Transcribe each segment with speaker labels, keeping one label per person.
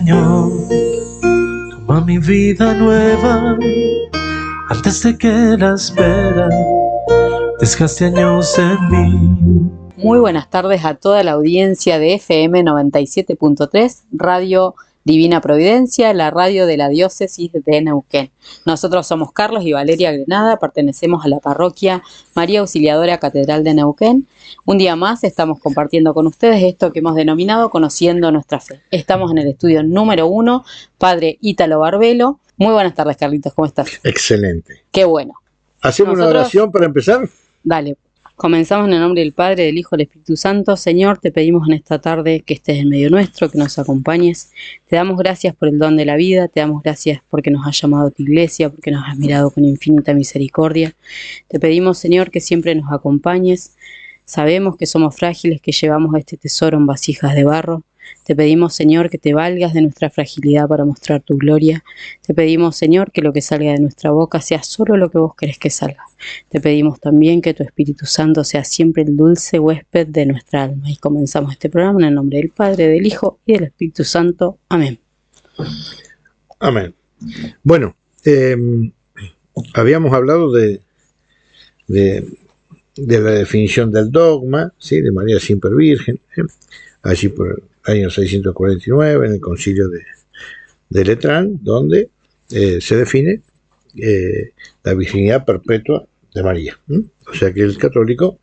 Speaker 1: Señor, toma mi vida nueva antes de que la espera desgaste años en mí.
Speaker 2: Muy buenas tardes a toda la audiencia de FM 97.3, Radio Divina Providencia, la radio de la diócesis de Neuquén. Nosotros somos Carlos y Valeria Grenada, pertenecemos a la parroquia María Auxiliadora Catedral de Neuquén. Un día más estamos compartiendo con ustedes esto que hemos denominado Conociendo Nuestra Fe. Estamos en el estudio número 1, Padre Ítalo Barbelo. Muy buenas tardes, Carlitos, ¿cómo estás?
Speaker 3: Excelente.
Speaker 2: Qué bueno.
Speaker 3: ¿Hacemos una oración para empezar?
Speaker 2: Dale. Comenzamos en el nombre del Padre, del Hijo y del Espíritu Santo. Señor, te pedimos en esta tarde que estés en medio nuestro, que nos acompañes. Te damos gracias por el don de la vida, te damos gracias porque nos has llamado a tu iglesia, porque nos has mirado con infinita misericordia. Te pedimos, Señor, que siempre nos acompañes. Sabemos que somos frágiles, que llevamos este tesoro en vasijas de barro. Te pedimos, Señor, que te valgas de nuestra fragilidad para mostrar tu gloria. Te pedimos, Señor, que lo que salga de nuestra boca sea solo lo que vos querés que salga. Te pedimos también que tu Espíritu Santo sea siempre el dulce huésped de nuestra alma. Y comenzamos este programa en el nombre del Padre, del Hijo y del Espíritu Santo. Amén.
Speaker 3: Amén. Bueno, habíamos hablado de la definición del dogma, ¿sí? De María siempre Virgen, allí por el año 649, en el concilio de Letrán, donde se define la virginidad perpetua de María. O sea que el católico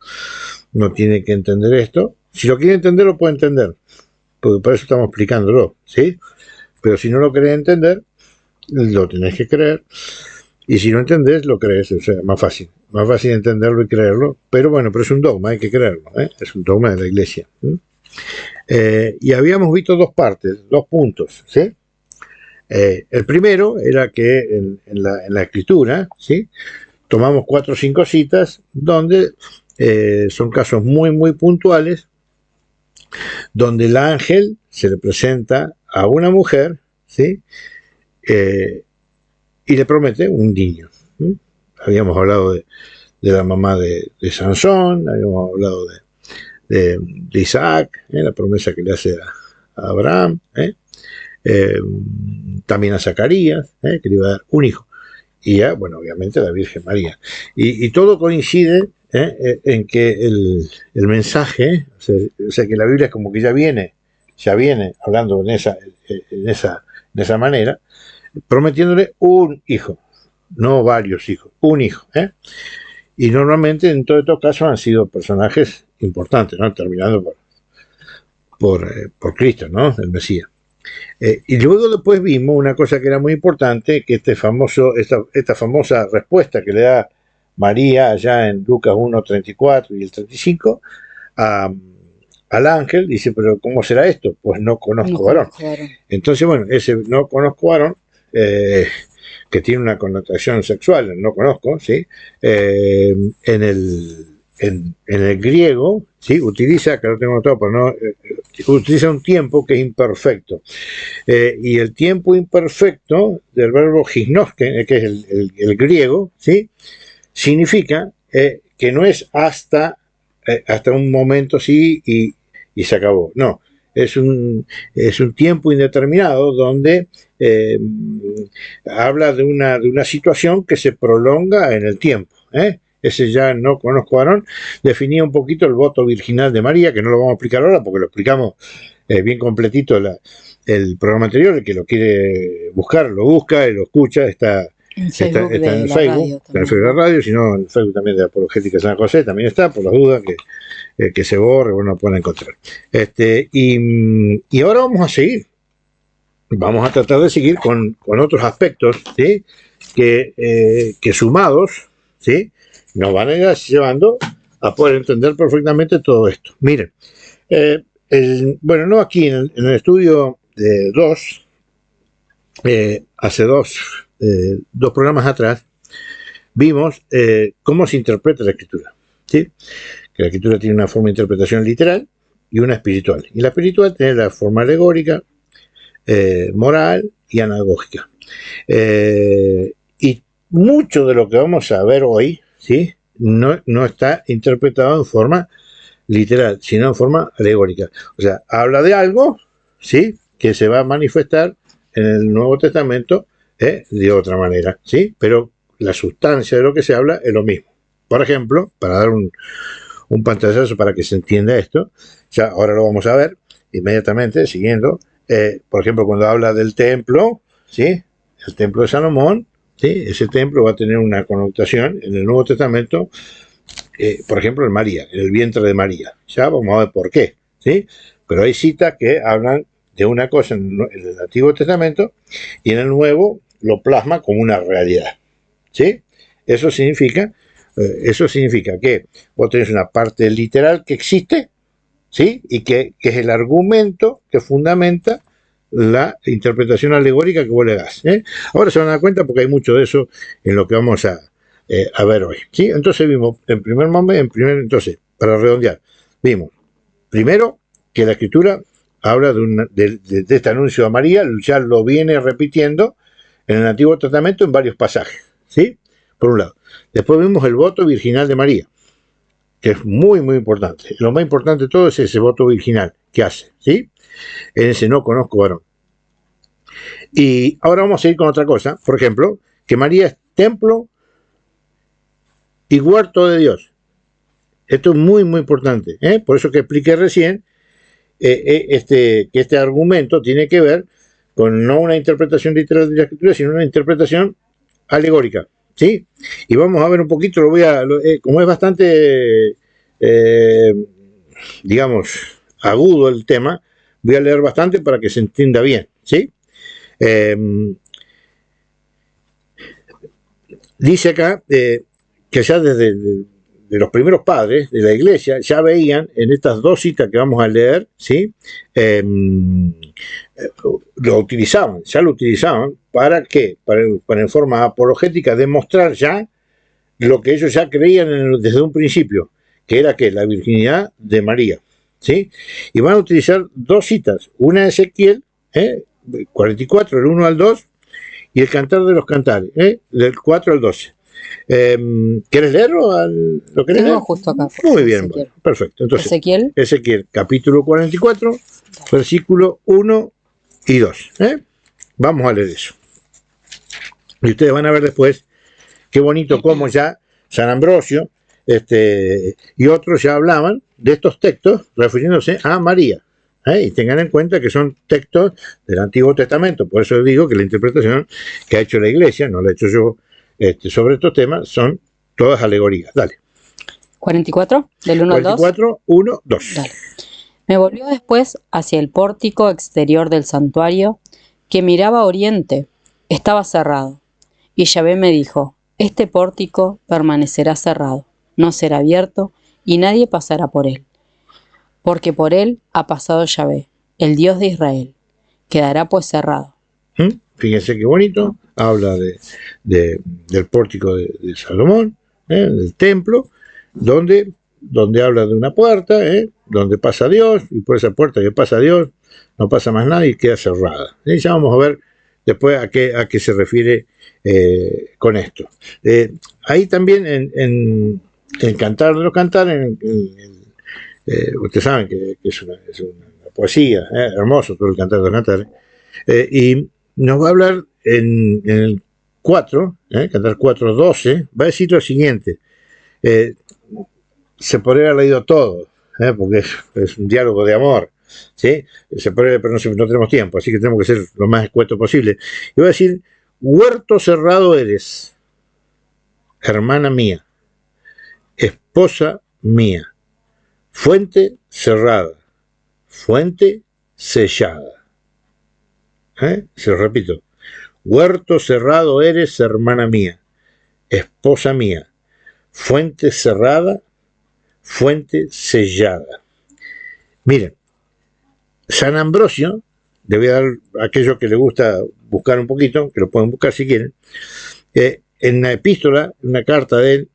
Speaker 3: no tiene que entender esto. Si lo quiere entender, lo puede entender, porque por eso estamos explicándolo, ¿sí? Pero si no lo querés entender, lo tenés que creer. Y si no entendés, lo crees, o sea, más fácil entenderlo y creerlo. Pero bueno, pero es un dogma, hay que creerlo, es un dogma de la Iglesia. Y habíamos visto dos partes, dos puntos, ¿sí? El primero era que en la Escritura, ¿sí? Tomamos 4 o 5 citas donde son casos muy, muy puntuales, donde el ángel se le presenta a una mujer, ¿sí? Y le promete un niño. Habíamos hablado de la mamá de Sansón, habíamos hablado de Isaac, la promesa que le hace a Abraham, también a Zacarías, que le iba a dar un hijo, y ya, bueno, obviamente a la Virgen María. Y todo coincide en que el mensaje, o sea que la Biblia es como que ya viene hablando en esa manera, prometiéndole un hijo, no varios hijos, un hijo. Y normalmente en todos estos casos han sido personajes importantes, ¿no? Terminando por Cristo, ¿no? El Mesías. Y luego después vimos una cosa que era muy importante, que esta famosa respuesta que le da María allá en Lucas 1, 34 y el 35 al ángel, dice, pero ¿cómo será esto? Pues no conozco varón. Entonces, bueno, ese no conozco varón, que tiene una connotación sexual, no conozco, ¿sí? En el griego, ¿sí? Utiliza, que lo tengo notado, pero no, utiliza un tiempo que es imperfecto. Y el tiempo imperfecto del verbo gignosken, que es el griego, ¿sí? Significa que no es hasta un momento sí y se acabó. No, es un tiempo indeterminado donde habla de una situación que se prolonga en el tiempo. Ese ya no conozco varón, definía un poquito el voto virginal de María, que no lo vamos a explicar ahora porque lo explicamos bien completito el programa anterior. El que lo quiere buscar, lo busca y lo escucha, está en el Facebook, está en el Facebook de la radio, sino en el Facebook también de Apologética San José, también está, por las dudas que se borre, bueno, pueden encontrar. Y ahora vamos a seguir. Vamos a tratar de seguir con otros aspectos, ¿sí? que sumados, ¿sí? Nos van a ir llevando a poder entender perfectamente todo esto. Miren, bueno, no aquí en el estudio 2, hace dos programas atrás, vimos cómo se interpreta la Escritura, ¿sí? Que la Escritura tiene una forma de interpretación literal y una espiritual. Y la espiritual tiene la forma alegórica, moral y anagógica. Y mucho de lo que vamos a ver hoy, ¿sí? No está interpretado en forma literal, sino en forma alegórica. O sea, habla de algo, ¿sí? que se va a manifestar en el Nuevo Testamento de otra manera, ¿sí? Pero la sustancia de lo que se habla es lo mismo. Por ejemplo, para dar un pantallazo para que se entienda esto, ya ahora lo vamos a ver inmediatamente, siguiendo. Por ejemplo, cuando habla del templo, ¿sí? El templo de Salomón, ¿sí? Ese templo va a tener una connotación en el Nuevo Testamento, por ejemplo, en María, en el vientre de María. Ya vamos a ver por qué, ¿sí? Pero hay citas que hablan de una cosa en el Antiguo Testamento y en el Nuevo lo plasma como una realidad, ¿sí? Eso significa que vos tenés una parte literal que existe, ¿sí? Y que es el argumento que fundamenta la interpretación alegórica que vos le das, ¿eh? Ahora se van a dar cuenta porque hay mucho de eso en lo que vamos a ver hoy, ¿sí? Entonces vimos, entonces, para redondear, vimos primero que la Escritura habla de este anuncio a María, ya lo viene repitiendo en el Antiguo Testamento en varios pasajes, ¿sí? Por un lado. Después vimos el voto virginal de María, que es muy, muy importante. Lo más importante de todo es ese voto virginal que hace, ¿sí? En ese no conozco varón. Y ahora vamos a ir con otra cosa. Por ejemplo, que María es templo y huerto de Dios. Esto es muy, muy importante, ¿eh? Por eso que expliqué recién que este argumento tiene que ver con no una interpretación literal de la Escritura, sino una interpretación alegórica, ¿sí? Y vamos a ver un poquito, como es bastante, digamos, agudo el tema, voy a leer bastante para que se entienda bien, ¿sí? Dice acá que ya desde de los primeros padres de la iglesia ya veían en estas dos citas que vamos a leer, ¿sí? Lo utilizaban ¿para qué? Para en forma apologética demostrar ya lo que ellos ya creían desde un principio, que era que la virginidad de María, ¿sí? Y van a utilizar dos citas, una de Ezequiel, 44, el 1 al 2, y el Cantar de los Cantares, del 4 al 12. ¿Quieres leerlo? ¿Lo querés leer?
Speaker 2: Justo acá.
Speaker 3: Muy bien, bueno, perfecto. Entonces, Ezequiel, capítulo 44, versículo 1 y 2. Vamos a leer eso. Y ustedes van a ver después qué bonito cómo ya San Ambrosio y otros ya hablaban de estos textos refiriéndose a María. Y tengan en cuenta que son textos del Antiguo Testamento. Por eso digo que la interpretación que ha hecho la Iglesia, no la he hecho yo, sobre estos temas, son todas alegorías. Dale.
Speaker 2: 44, del 1 al 2.
Speaker 3: 44, 1, 2.
Speaker 2: Dale. Me volvió después hacia el pórtico exterior del santuario, que miraba a oriente. Estaba cerrado. Y Yahvé me dijo, este pórtico permanecerá cerrado, no será abierto, y nadie pasará por él. Porque por él ha pasado Yahvé, el Dios de Israel. Quedará pues cerrado.
Speaker 3: Fíjense qué bonito. Habla del pórtico de Salomón, del templo, donde habla de una puerta, donde pasa Dios, y por esa puerta que pasa Dios no pasa más nadie y queda cerrada. Ya vamos a ver después a qué se refiere con esto. Ahí también en Cantar de los Cantares, ustedes saben que es una poesía, hermoso todo el Cantar de los Cantares, y nos va a hablar en el 4, Cantar 4, 12, va a decir lo siguiente. Se podría haber leído todo, porque es un diálogo de amor, ¿sí? Se podría, pero no tenemos tiempo, así que tenemos que ser lo más escueto posible. Y va a decir, huerto cerrado eres, hermana mía, esposa mía, fuente cerrada, fuente sellada. Se lo repito, huerto cerrado eres, hermana mía, esposa mía, fuente cerrada, fuente sellada. Miren, San Ambrosio, le voy a dar a aquellos que les gusta buscar un poquito, que lo pueden buscar si quieren, en la epístola, una carta de él,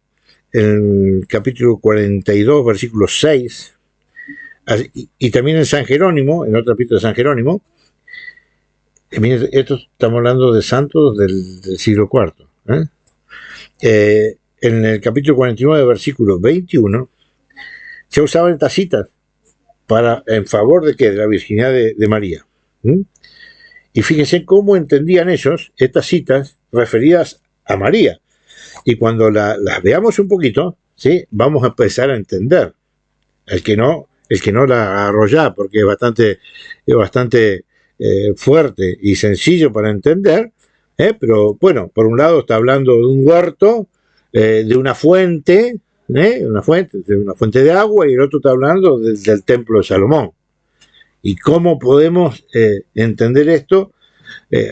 Speaker 3: en el capítulo 42, versículo 6, y también en San Jerónimo, en otra epístola de San Jerónimo. Esto estamos hablando de santos del siglo IV. En el capítulo 49, versículo 21, se usaban estas citas en favor de ¿qué? De la virginidad de María. ¿Mm? Y fíjense cómo entendían ellos estas citas referidas a María. Y cuando las veamos un poquito, ¿sí? Vamos a empezar a entender. El que no la agarró ya, porque es bastante fuerte y sencillo para entender, pero bueno, por un lado está hablando de un huerto, de una fuente, de una fuente de agua, y el otro está hablando del templo de Salomón. ¿Y cómo podemos entender esto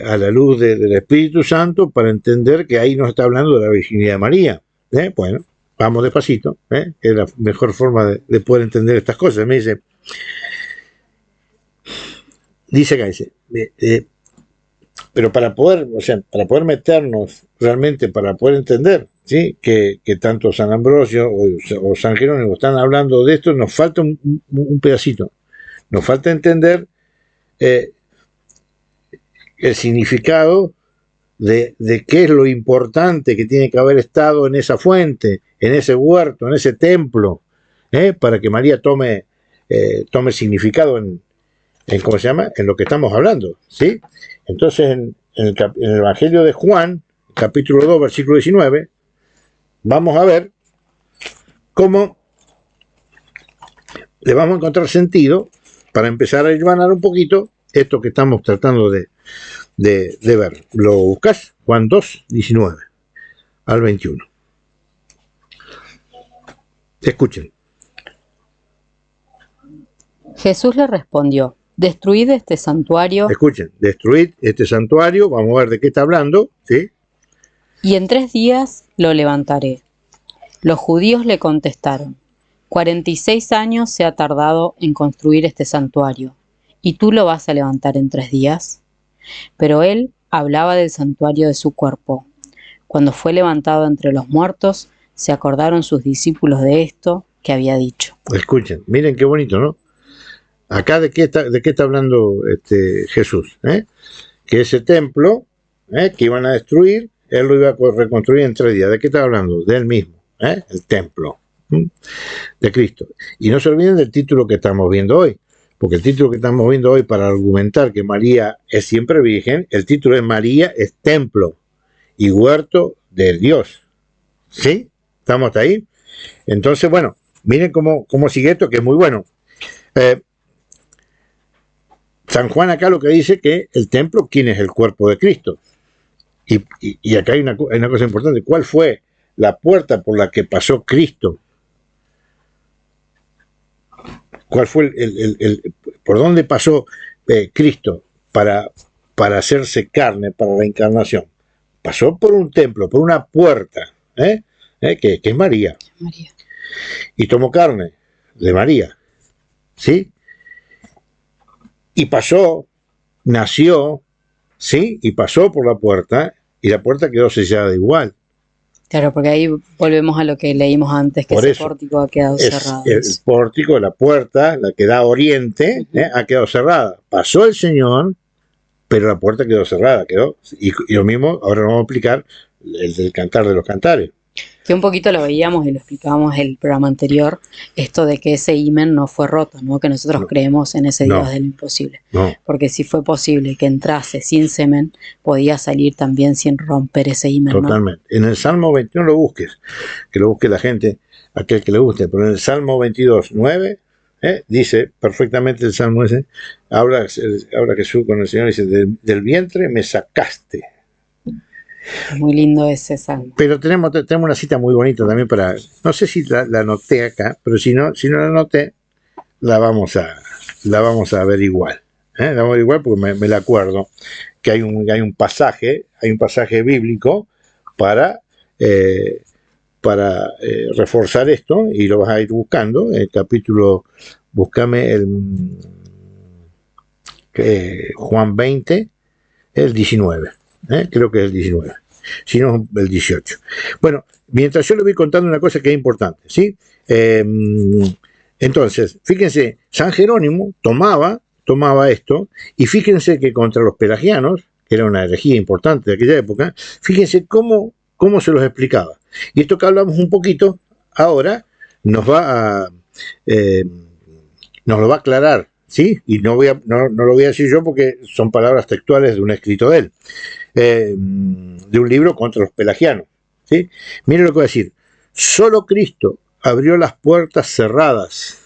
Speaker 3: a la luz del Espíritu Santo para entender que ahí nos está hablando de la virginidad de María? Bueno, vamos despacito, que es la mejor forma de poder entender estas cosas. Me dice acá, pero para poder meternos realmente, para poder entender, ¿sí? que tanto San Ambrosio o San Jerónimo están hablando de esto, nos falta un pedacito. Nos falta entender el significado de qué es lo importante que tiene que haber estado en esa fuente, en ese huerto, en ese templo, para que María tome significado en ¿cómo se llama? En lo que estamos hablando, ¿sí? Entonces, en el Evangelio de Juan, capítulo 2, versículo 19, vamos a ver cómo le vamos a encontrar sentido para empezar a hilvanar un poquito esto que estamos tratando de ver. ¿Lo buscas? Juan 2, 19 al 21. Escuchen.
Speaker 2: Jesús le respondió: destruid este santuario.
Speaker 3: Escuchen, destruid este santuario, vamos a ver de qué está hablando, ¿sí?
Speaker 2: Y en 3 días lo levantaré. Los judíos le contestaron: 46 años se ha tardado en construir este santuario, ¿y tú lo vas a levantar en 3 días? Pero él hablaba del santuario de su cuerpo. Cuando fue levantado entre los muertos, se acordaron sus discípulos de esto que había dicho.
Speaker 3: Escuchen, miren qué bonito, ¿no? Acá de qué está hablando Jesús, que ese templo que iban a destruir, él lo iba a reconstruir en 3 días. ¿De qué está hablando? De él mismo, el templo de Cristo. Y no se olviden del título que estamos viendo hoy, porque el título que estamos viendo hoy, para argumentar que María es siempre virgen, el título es María es templo y huerto de Dios. ¿Sí? ¿Estamos hasta ahí? Entonces, bueno, miren cómo sigue esto, que es muy bueno. San Juan acá lo que dice que el templo, ¿quién es el cuerpo de Cristo? Y acá hay una cosa importante. ¿Cuál fue la puerta por la que pasó Cristo? ¿Cuál fue por dónde pasó Cristo para hacerse carne, para la encarnación? Pasó por un templo, por una puerta, que es María. Y tomó carne de María, ¿sí? Y nació, ¿sí? Y pasó por la puerta, y la puerta quedó sellada igual.
Speaker 2: Claro, porque ahí volvemos a lo que leímos antes, que ese pórtico ha quedado cerrado.
Speaker 3: El pórtico, la puerta, la que da a oriente, ha quedado cerrada. Pasó el Señor, pero la puerta quedó cerrada, y lo mismo, ahora vamos a explicar el del Cantar de los Cantares.
Speaker 2: Que un poquito lo veíamos y lo explicábamos en el programa anterior, esto de que ese himen no fue roto, ¿no? Que nosotros creemos en ese Dios del imposible. Porque si fue posible que entrase sin semen, podía salir también sin romper ese himen.
Speaker 3: Totalmente. ¿No? En el Salmo 21 lo busques, que lo busque la gente, aquel que le guste, pero en el Salmo 22, 9, dice perfectamente el Salmo ese, habla Jesús con el Señor y dice, del vientre me sacaste.
Speaker 2: Muy lindo ese salmo.
Speaker 3: Pero tenemos una cita muy bonita también para, no sé si la anoté acá, pero si no la anoté, la vamos a ver igual. La vamos a ver igual porque me la acuerdo, que hay un pasaje bíblico para reforzar esto, y lo vas a ir buscando, el capítulo, búscame Juan 20, el 19. Creo que es el 19, si no el 18. Bueno, mientras yo le voy contando una cosa que es importante, ¿sí? Entonces, fíjense, San Jerónimo tomaba esto, y fíjense que contra los pelagianos, que era una herejía importante de aquella época, fíjense cómo se los explicaba. Y esto que hablamos un poquito ahora nos lo va a aclarar, ¿sí? Y no lo voy a decir yo porque son palabras textuales de un escrito de él, de un libro contra los pelagianos, ¿sí? Mire lo que va a decir. Solo Cristo abrió las puertas cerradas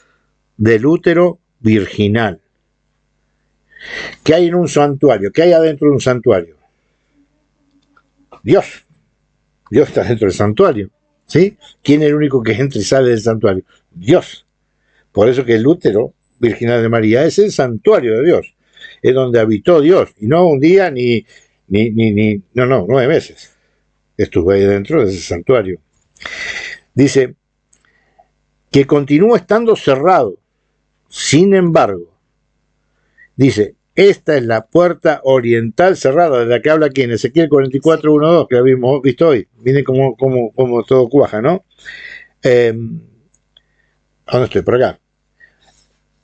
Speaker 3: del útero virginal. ¿Qué hay en un santuario? ¿Qué hay adentro de un santuario? Dios. Dios está dentro del santuario, ¿sí? ¿Quién es el único que entra y sale del santuario? Dios. Por eso que el útero virginal de María es el santuario de Dios. Es donde habitó Dios. Y no un día no, 9 meses. Estuvo ahí dentro de ese santuario. Dice que continúa estando cerrado. Sin embargo, dice, esta es la puerta oriental cerrada, de la que habla aquí en Ezequiel 44, 1, 2, que habíamos visto hoy. Miren cómo todo cuaja, ¿no? ¿Dónde estoy? Por acá.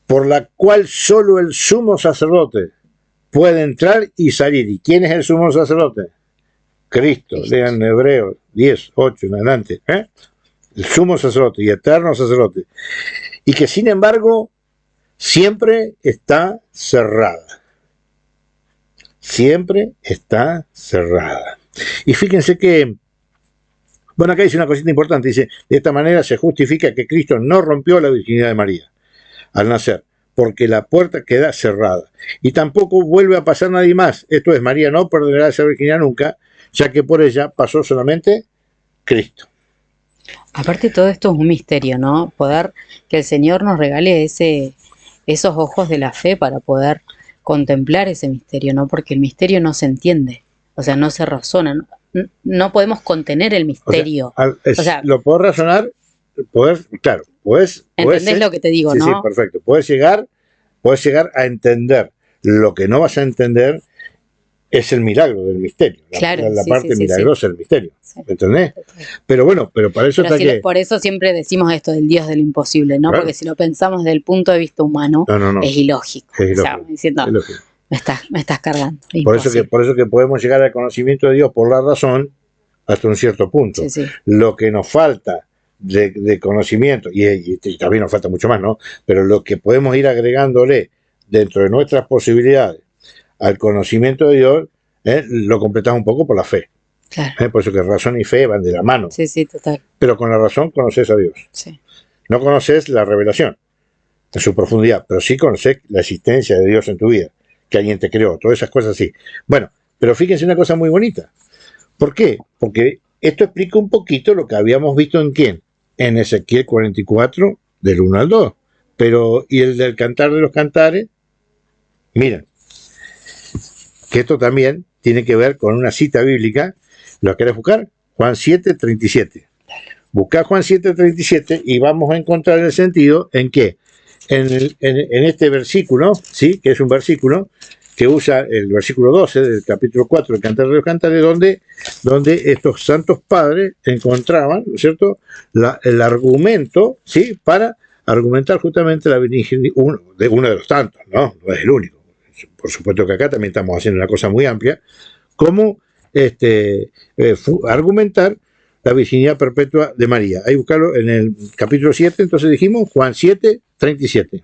Speaker 3: Por la cual solo el sumo sacerdote puede entrar y salir. ¿Y quién es el sumo sacerdote? Cristo. Lean Hebreos 10, 8 en adelante. El sumo sacerdote y eterno sacerdote. Y que sin embargo siempre está cerrada. Siempre está cerrada. Y fíjense que, bueno, acá dice una cosita importante. Dice, de esta manera se justifica que Cristo no rompió la virginidad de María al nacer, porque la puerta queda cerrada. Y tampoco vuelve a pasar nadie más. Esto es, María no perderá esa virginidad nunca, ya que por ella pasó solamente Cristo.
Speaker 2: Aparte todo esto es un misterio, ¿no? Poder que el Señor nos regale esos ojos de la fe para poder contemplar ese misterio, ¿no? Porque el misterio no se entiende, o sea, no se razona, no podemos contener el misterio.
Speaker 3: O sea, lo puedo razonar, claro,
Speaker 2: ¿entendés lo que te digo,
Speaker 3: sí,
Speaker 2: no?
Speaker 3: Sí, perfecto. Puedes llegar a entender. Lo que no vas a entender es el milagro del misterio, la parte milagrosa del misterio. Sí. ¿Entendés? Pero bueno, para eso está
Speaker 2: por eso siempre decimos esto del Dios del imposible, ¿no? Claro. Porque si lo pensamos desde el punto de vista humano, es ilógico. O sea, diciendo, me estás cargando.
Speaker 3: Por eso que podemos llegar al conocimiento de Dios por la razón hasta un cierto punto. Sí, sí. Lo que nos falta de conocimiento, y también nos falta mucho más, ¿no? Pero lo que podemos ir agregándole dentro de nuestras posibilidades al conocimiento de Dios, lo completamos un poco por la fe. Claro. Por eso que razón y fe van de la mano.
Speaker 2: Sí, sí, total.
Speaker 3: Pero con la razón conoces a Dios.
Speaker 2: Sí.
Speaker 3: No conoces la revelación en su profundidad, pero sí conoces la existencia de Dios en tu vida, que alguien te creó, todas esas cosas así. Bueno, pero fíjense una cosa muy bonita. ¿Por qué? Porque esto explica un poquito lo que habíamos visto en quién. En Ezequiel 44, del 1 al 2. Pero, ¿y el del Cantar de los Cantares? Miren, que esto también tiene que ver con una cita bíblica. ¿Lo querés buscar? Juan 7, 37. Buscá Juan 7, 37 y vamos a encontrar el sentido en que en este versículo, ¿sí? Que es un versículo que usa el versículo 12 del capítulo 4 del Cantar de los Cantares, donde estos santos padres encontraban, ¿no es cierto?, el argumento, ¿sí?, para argumentar justamente la virginidad, uno de los tantos, no es el único. Por supuesto que acá también estamos haciendo una cosa muy amplia, como argumentar la virginidad perpetua de María. Ahí buscarlo en el capítulo 7, entonces dijimos Juan 7, 37.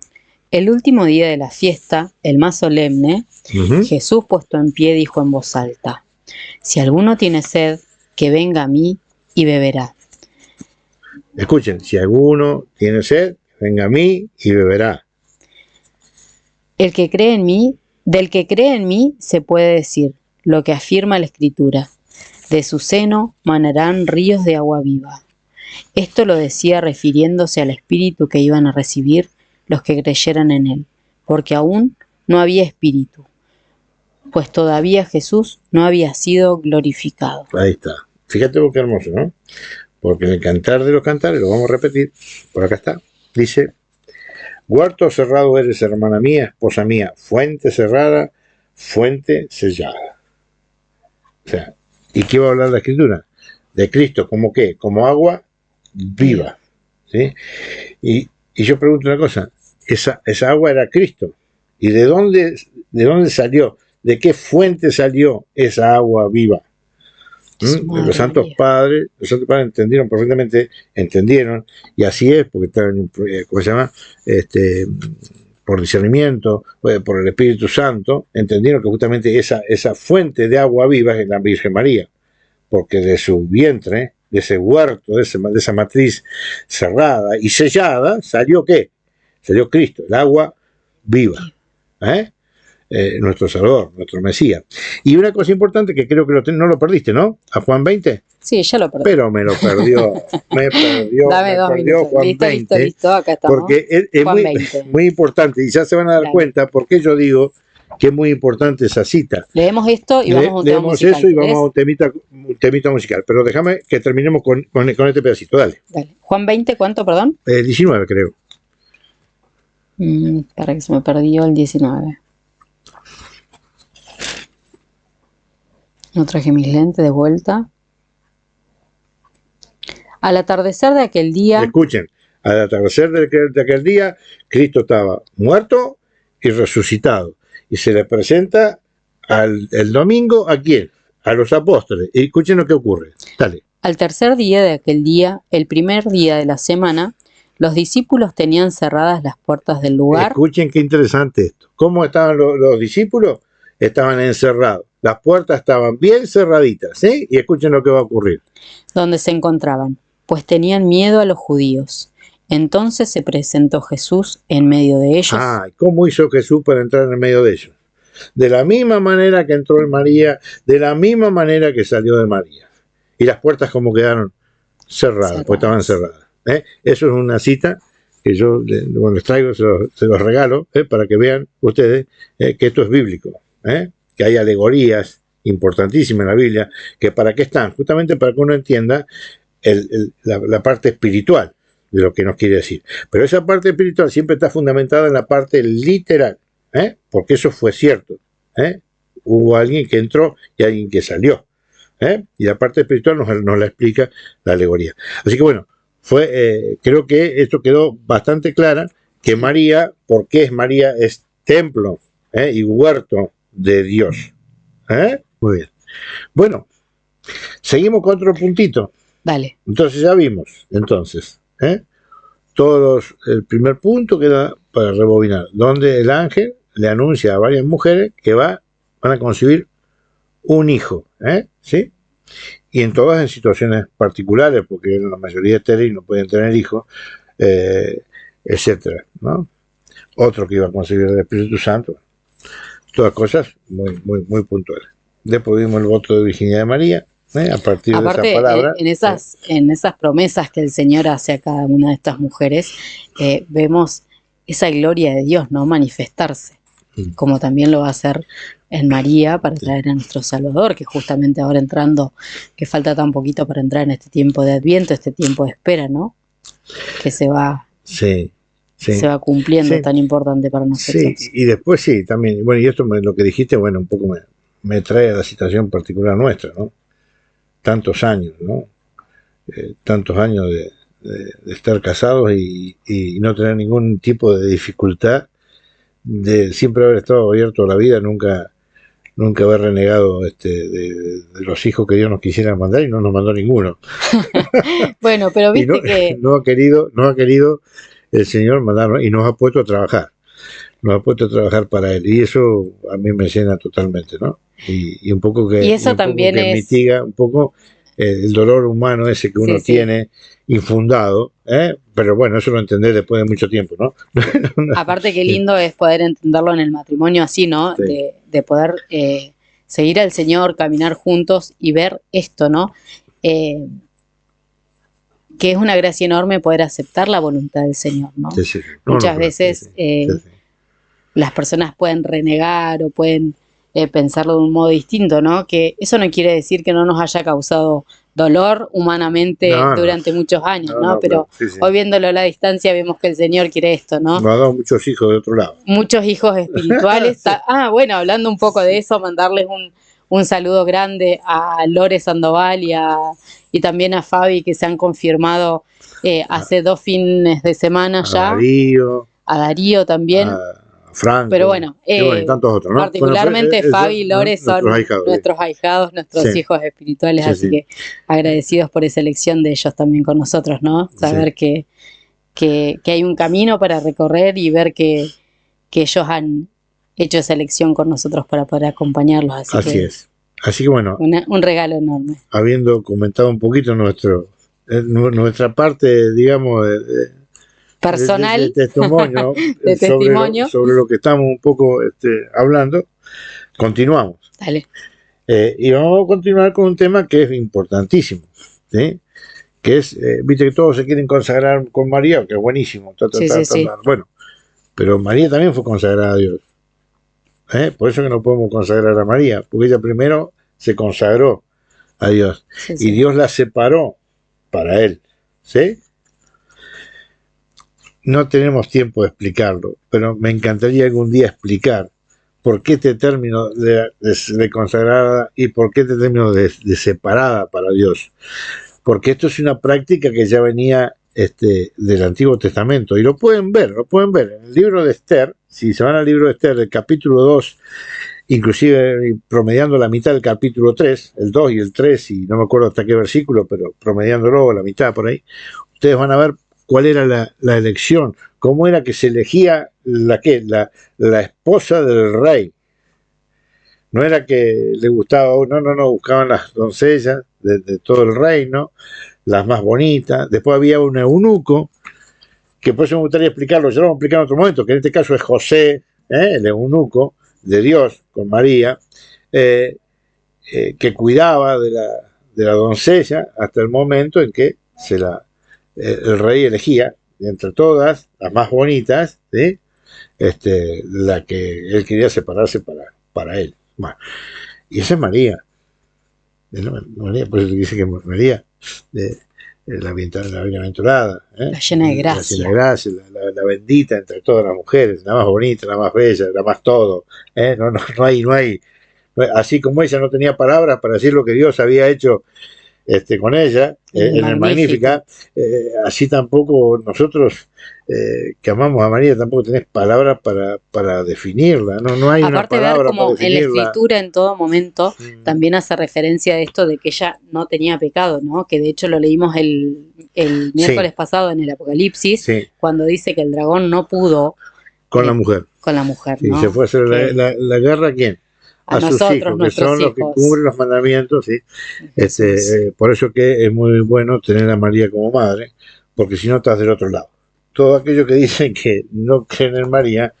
Speaker 2: El último día de la fiesta, el más solemne, Jesús puesto en pie dijo en voz alta, si alguno tiene sed, que venga a mí y beberá.
Speaker 3: Escuchen, si alguno tiene sed, venga a mí y beberá.
Speaker 2: El que cree en mí, del que cree en mí, se puede decir lo que afirma la Escritura. De su seno manarán ríos de agua viva. Esto lo decía refiriéndose al Espíritu que iban a recibir los que creyeran en él, porque aún no había Espíritu, pues todavía Jesús no había sido glorificado.
Speaker 3: Ahí está. Fíjate qué hermoso, ¿no? Porque en el Cantar de los Cantares, lo vamos a repetir, por acá está, dice, huerto cerrado eres, hermana mía, esposa mía, fuente cerrada, fuente sellada. O sea, ¿y qué va a hablar la Escritura? De Cristo, ¿como qué? Como agua viva, ¿sí? Y yo pregunto una cosa, esa agua era Cristo, ¿y de dónde salió? ¿De qué fuente salió esa agua viva? Los santos padres entendieron perfectamente, y así es, porque estaban, ¿cómo se llama? por discernimiento, por el Espíritu Santo, entendieron que justamente esa fuente de agua viva es la Virgen María, porque de su vientre, de ese huerto, de esa matriz cerrada y sellada, ¿salió qué? Salió Cristo, el agua viva, nuestro Salvador, nuestro Mesías. Y una cosa importante que creo que no lo perdiste, ¿no? A Juan 20.
Speaker 2: Sí, ya lo perdí.
Speaker 3: Pero me lo perdió,
Speaker 2: Dame 2 minutos.
Speaker 3: Juan 20,
Speaker 2: listo, acá estamos.
Speaker 3: porque es muy importante, y ya se van a dar cuenta por qué yo digo que es muy importante esa cita.
Speaker 2: Leemos esto y vamos a un tema musical.
Speaker 3: Leemos eso y vamos a un temita musical, pero déjame que terminemos con este pedacito, dale.
Speaker 2: Juan 20, ¿cuánto, perdón?
Speaker 3: 19 creo.
Speaker 2: Para que se me perdió el 19. No traje mis lentes de vuelta. Al atardecer de aquel día...
Speaker 3: Escuchen, al atardecer de aquel día, Cristo estaba muerto y resucitado. Y se le presenta el domingo, ¿a quién? A los apóstoles. Y escuchen lo que ocurre. Dale.
Speaker 2: Al tercer día de aquel día, el primer día de la semana, los discípulos tenían cerradas las puertas del lugar.
Speaker 3: Escuchen qué interesante esto. ¿Cómo estaban los discípulos? Estaban encerrados. Las puertas estaban bien cerraditas, ¿sí? Y escuchen lo que va a ocurrir.
Speaker 2: Donde se encontraban, pues tenían miedo a los judíos. Entonces se presentó Jesús en medio de ellos.
Speaker 3: ¿Cómo hizo Jesús para entrar en medio de ellos? De la misma manera que entró en María, de la misma manera que salió de María. Y las puertas como quedaron cerradas, pues estaban cerradas. Eso es una cita que yo les traigo, se los regalo, para que vean ustedes que esto es bíblico, que hay alegorías importantísimas en la Biblia, que para qué están, justamente para que uno entienda la parte espiritual de lo que nos quiere decir. Pero esa parte espiritual siempre está fundamentada en la parte literal, porque eso fue cierto. Hubo alguien que entró y alguien que salió. Y la parte espiritual nos la explica la alegoría. Así que bueno, creo que esto quedó bastante clara, que María, ¿por qué es María? Es templo y huerto de Dios. Muy bien. Bueno, seguimos con otro puntito.
Speaker 2: Dale.
Speaker 3: Entonces ya vimos, el primer punto queda para rebobinar, donde el ángel le anuncia a varias mujeres que van a concebir un hijo, ¿sí? Y en todas en situaciones particulares, porque la mayoría estériles no pueden tener hijos, etcétera, ¿no? Otro que iba a concebir el Espíritu Santo, todas cosas muy, muy, muy puntuales. Después vimos el voto de virginidad de María, a partir de esa palabra.
Speaker 2: En esas promesas que el Señor hace a cada una de estas mujeres, vemos esa gloria de Dios, ¿no? Manifestarse, como también lo va a hacer en María para traer a nuestro Salvador, que justamente ahora entrando, que falta tan poquito para entrar en este tiempo de Adviento, este tiempo de espera, ¿no? Que se va cumpliendo, tan importante para nosotros.
Speaker 3: Sí, y después también, bueno, y esto lo que dijiste, bueno, un poco me trae a la situación particular nuestra, ¿no? Tantos años, ¿no? Tantos años de estar casados y no tener ningún tipo de dificultad, de siempre haber estado abierto a la vida, nunca haber renegado de los hijos que Dios nos quisiera mandar, y no nos mandó ninguno.
Speaker 2: Bueno, pero viste que
Speaker 3: no ha querido el Señor mandarnos, y nos ha puesto a trabajar. Nos ha puesto a trabajar para Él, y eso a mí me llena totalmente, ¿no? Y un poco que,
Speaker 2: y eso también
Speaker 3: que mitiga un poco el dolor humano ese que uno tiene infundado, pero bueno, eso lo entendés después de mucho tiempo, ¿no?
Speaker 2: Aparte qué lindo es poder entenderlo en el matrimonio así, ¿no?
Speaker 3: Sí.
Speaker 2: De poder seguir al Señor, caminar juntos y ver esto, ¿no? Que es una gracia enorme poder aceptar la voluntad del Señor, ¿no?
Speaker 3: Sí.
Speaker 2: Muchas veces las personas pueden renegar o pueden pensarlo de un modo distinto, ¿no? Que eso no quiere decir que no nos haya causado dolor humanamente durante muchos años, ¿no? Pero hoy viéndolo a la distancia vemos que el Señor quiere esto, ¿no?
Speaker 3: Nos ha dado muchos hijos de otro lado.
Speaker 2: Muchos hijos espirituales. Bueno, hablando un poco de eso, mandarles un saludo grande a Lore Sandoval y también a Fabi, que se han confirmado hace 2 fines de semana ya. A Darío también.
Speaker 3: Franco,
Speaker 2: pero bueno,
Speaker 3: y tantos otros, ¿no?
Speaker 2: Particularmente Fabi y Lore son nuestros ahijados, nuestros hijos espirituales, así que agradecidos por esa elección de ellos también con nosotros, ¿no? Saber que hay un camino para recorrer y ver que que ellos han hecho esa elección con nosotros para poder acompañarlos.
Speaker 3: Así
Speaker 2: que
Speaker 3: es. Así que bueno,
Speaker 2: un regalo enorme.
Speaker 3: habiendo comentado un poquito nuestra parte, digamos,
Speaker 2: Personal,
Speaker 3: de testimonio,
Speaker 2: de testimonio.
Speaker 3: sobre lo que estamos un poco hablando, continuamos.
Speaker 2: Dale.
Speaker 3: Y vamos a continuar con un tema que es importantísimo, ¿sí? Que es, viste que todos se quieren consagrar con María, que es buenísimo.
Speaker 2: Sí.
Speaker 3: Bueno, pero María también fue consagrada a Dios. Por eso que no podemos consagrar a María, porque ella primero se consagró a Dios.
Speaker 2: Sí.
Speaker 3: Y Dios la separó para Él. ¿Sí? No tenemos tiempo de explicarlo, pero me encantaría algún día explicar por qué este término de consagrada y por qué este término de separada para Dios. Porque esto es una práctica que ya venía del Antiguo Testamento, y lo pueden ver en el libro de Esther. Si se van al libro de Esther, el capítulo 2, inclusive promediando la mitad del capítulo 3, el 2 y el 3, y no me acuerdo hasta qué versículo, pero promediándolo la mitad por ahí, ustedes van a ver cuál era la elección, cómo era que se elegía la esposa del rey. No era que le gustaba, no, buscaban las doncellas de todo el reino, las más bonitas. Después había un eunuco, que por eso me gustaría explicarlo, ya lo vamos a explicar en otro momento, que en este caso es José, el eunuco de Dios con María, que cuidaba de la doncella hasta el momento en que el rey elegía entre todas las más bonitas, ¿sí? La que él quería separarse para él. Bueno, y esa es María. María, por eso dice que María, la bienaventurada,
Speaker 2: la llena de gracia,
Speaker 3: la llena de gracia, la bendita entre todas las mujeres, la más bonita, la más bella, la más todo. No hay, así como ella no tenía palabras para decir lo que Dios había hecho con ella, en el Magnífica, así tampoco nosotros que amamos a María tampoco tenés palabras para definirla, no hay
Speaker 2: aparte
Speaker 3: una palabra
Speaker 2: ver como
Speaker 3: para
Speaker 2: en la
Speaker 3: definirla.
Speaker 2: Escritura en todo momento también hace referencia a esto de que ella no tenía pecado, ¿no? Que de hecho lo leímos el miércoles pasado en el Apocalipsis, cuando dice que el dragón no pudo
Speaker 3: con la mujer,
Speaker 2: ¿no?
Speaker 3: Se fue a hacer la guerra ¿a quién? A sus hijos, que son los que cubren los mandamientos, ¿sí? Por eso que es muy bueno tener a María como madre, porque si no estás del otro lado. Todos aquellos que dicen que no creen en María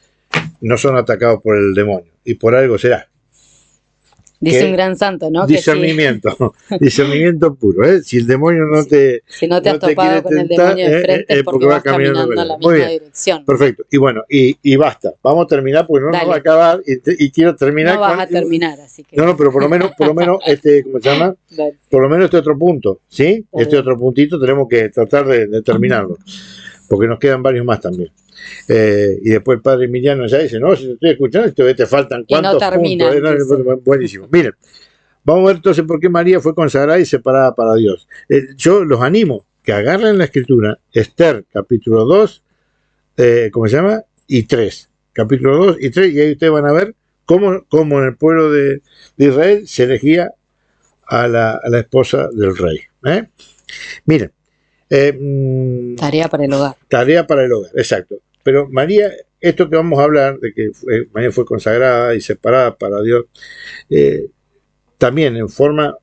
Speaker 3: no son atacados por el demonio, y por algo será.
Speaker 2: Dice un gran santo, ¿no?
Speaker 3: Discernimiento, discernimiento puro. Si el demonio
Speaker 2: si no te has topado con el demonio de frente es porque vas caminando en la misma dirección.
Speaker 3: Perfecto. Y bueno, y basta. Vamos a terminar porque no nos va a acabar y quiero terminar.
Speaker 2: No vas a terminar, así que.
Speaker 3: No, pero por lo menos, ¿cómo se llama? Dale. Por lo menos este otro punto, ¿sí? Dale. Este otro puntito tenemos que tratar de terminarlo, porque nos quedan varios más también. Y después el padre Emiliano ya dice, no, si te estoy escuchando, te faltan cuántos puntos. Buenísimo. Miren, vamos a ver entonces por qué María fue consagrada y separada para Dios. Yo los animo que agarren la escritura, Esther, capítulo 2, ¿cómo se llama? Y 3. Capítulo 2 y 3, y ahí ustedes van a ver cómo en el pueblo de Israel se elegía a la esposa del rey. Miren.
Speaker 2: Tarea para el hogar.
Speaker 3: Tarea para el hogar, exacto. Pero María, esto que vamos a hablar, de que María fue consagrada y separada para Dios, también en forma,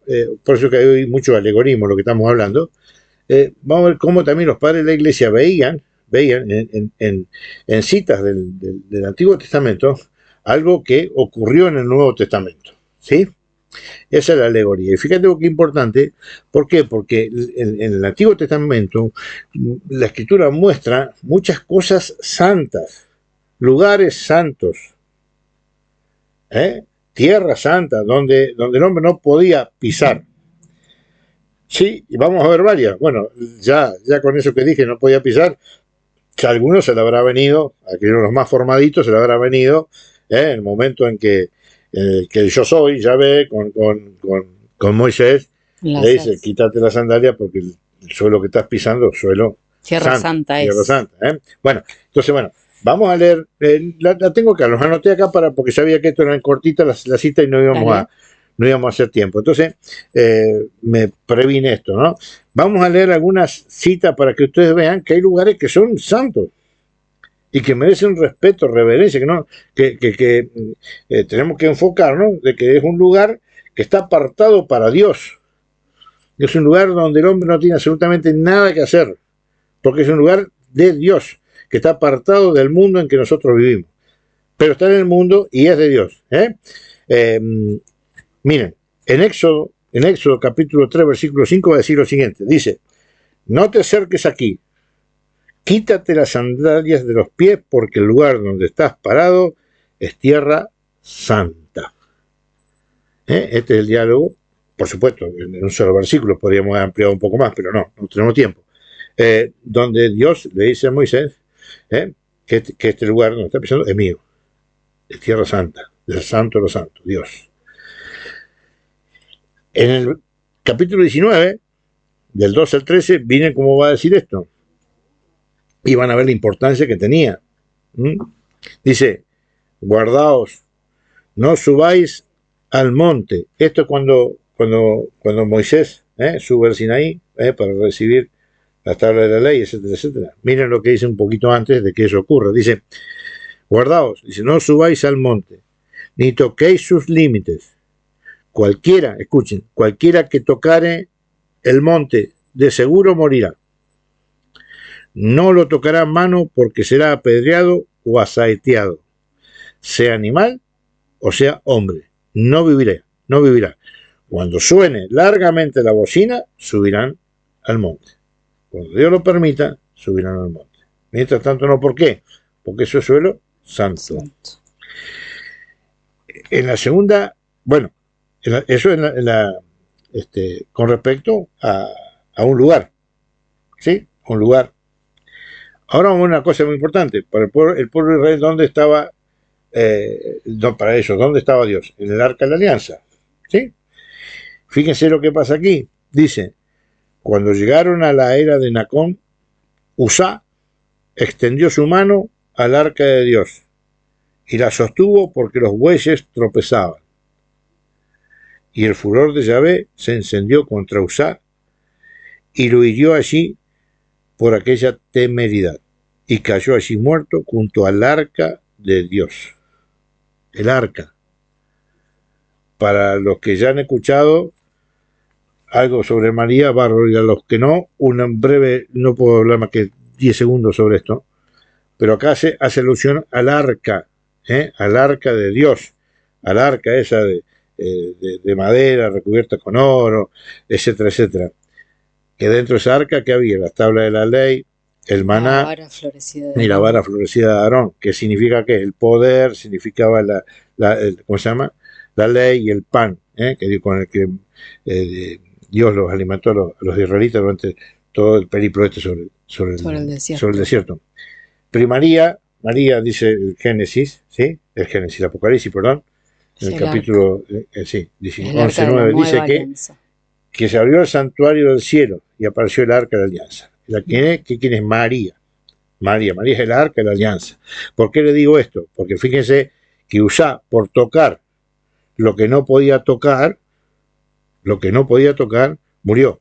Speaker 3: por eso que hay mucho alegorismo lo que estamos hablando, vamos a ver cómo también los padres de la iglesia veían en citas del Antiguo Testamento algo que ocurrió en el Nuevo Testamento, ¿sí? Esa es la alegoría. Y fíjate qué importante. ¿Por qué? Porque en el Antiguo Testamento la Escritura muestra muchas cosas santas, lugares santos, tierra santa, donde el hombre no podía pisar. Sí, y vamos a ver varias. Bueno, ya con eso que dije, no podía pisar, que a algunos se le habrá venido, a aquellos los más formaditos se le habrá venido, en el momento en que yo soy, Yahvé, con Moisés, le dice, quítate la sandalia porque el suelo que estás pisando, suelo
Speaker 2: Tierra Santa
Speaker 3: Tierra Santa. Bueno, entonces, vamos a leer, la tengo acá, los anoté acá porque sabía que esto era en cortita la cita y no íbamos a hacer tiempo. Entonces, me previne esto, ¿no? Vamos a leer algunas citas para que ustedes vean que hay lugares que son santos y que merecen respeto, reverencia, que tenemos que enfocarnos de que es un lugar que está apartado para Dios. Es un lugar donde el hombre no tiene absolutamente nada que hacer, porque es un lugar de Dios, que está apartado del mundo en que nosotros vivimos. Pero está en el mundo y es de Dios. Miren, en Éxodo capítulo 3, versículo 5 va a decir lo siguiente. Dice, no te acerques aquí, quítate las sandalias de los pies, porque el lugar donde estás parado es tierra santa. Este es el diálogo, por supuesto, en un solo versículo podríamos haber ampliado un poco más, pero no tenemos tiempo. Donde Dios le dice a Moisés que este lugar donde está pisando es mío, es tierra santa, del santo de los santos, Dios. En el capítulo 19, del 12 al 13, viene cómo va a decir esto. Y van a ver la importancia que tenía. Dice, guardaos, no subáis al monte. Esto es cuando Moisés sube al Sinaí para recibir la tabla de la ley, etcétera, etcétera. Miren lo que dice un poquito antes de que eso ocurra. Dice, guardaos, dice, no subáis al monte, ni toquéis sus límites. Cualquiera, escuchen, cualquiera que tocare el monte, de seguro morirá. No lo tocará mano porque será apedreado o asaeteado, sea animal o sea hombre. No vivirá. Cuando suene largamente la bocina, subirán al monte. Cuando Dios lo permita, subirán al monte. Mientras tanto, no. ¿Por qué? Porque eso es suelo santo. En la segunda, bueno, eso con respecto a un lugar, ¿sí? Un lugar. Ahora vamos a una cosa muy importante. Para el pueblo de Israel, ¿dónde estaba? Para ellos, ¿dónde estaba Dios? En el arca de la alianza, ¿sí? Fíjense lo que pasa aquí. Dice, cuando llegaron a la era de Nacón, Uzá extendió su mano al arca de Dios y la sostuvo porque los bueyes tropezaban. Y el furor de Yahvé se encendió contra Uzá y lo hirió allí por aquella temeridad y cayó allí muerto junto al arca de Dios. El arca. Para los que ya han escuchado algo sobre María, bárbaro, y a los que no, una breve, no puedo hablar más que 10 segundos sobre esto, pero acá hace alusión al arca de Dios, al arca esa de madera recubierta con oro, etcétera, etcétera. Que dentro de esa arca que había las tablas de la ley, el maná y la vara florecida de Aarón, que significa que el poder, significaba ¿cómo se llama? La ley y el pan, con el que Dios los alimentó a los israelitas durante todo el periplo sobre el desierto. Pero María dice el Génesis, ¿sí? El Apocalipsis, perdón, en el capítulo 11:9 dice que se abrió el santuario del cielo y apareció el arca de la alianza. ¿Quién es María? María es el arca de la alianza. ¿Por qué le digo esto? Porque fíjense que Uzá, por tocar lo que no podía tocar, murió.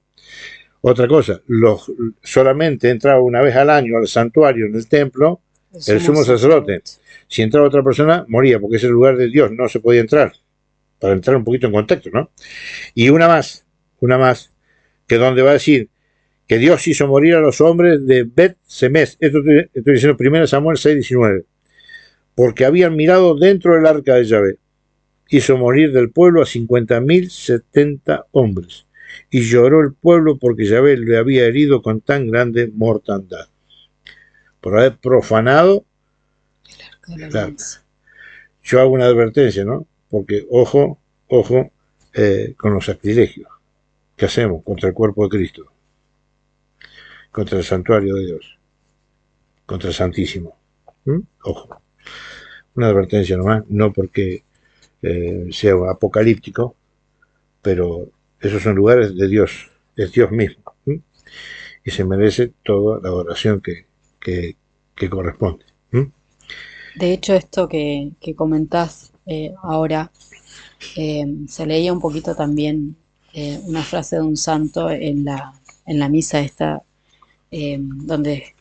Speaker 3: Otra cosa, solamente entraba una vez al año al santuario en el templo el sumo sacerdote. Si entraba otra persona, moría, porque es el lugar de Dios, no se podía entrar. Para entrar un poquito en contexto, ¿no? Y una más, que donde va a decir que Dios hizo morir a los hombres de Bet Semes. Esto estoy diciendo 1 Samuel 6:19. Porque habían mirado dentro del arca de Yahvé. Hizo morir del pueblo a 50.070 hombres. Y lloró el pueblo porque Yahvé le había herido con tan grande mortandad. Por haber profanado el arca. Yo hago una advertencia, ¿no? Porque ojo con los sacrilegios que hacemos contra el cuerpo de Cristo, contra el santuario de Dios, contra el Santísimo. Ojo. Una advertencia nomás, no porque sea apocalíptico, pero esos son lugares de Dios, es Dios mismo, y se merece toda la adoración que corresponde.
Speaker 2: De hecho, esto que comentás ahora, se leía un poquito también una frase de un santo en la misa esta, donde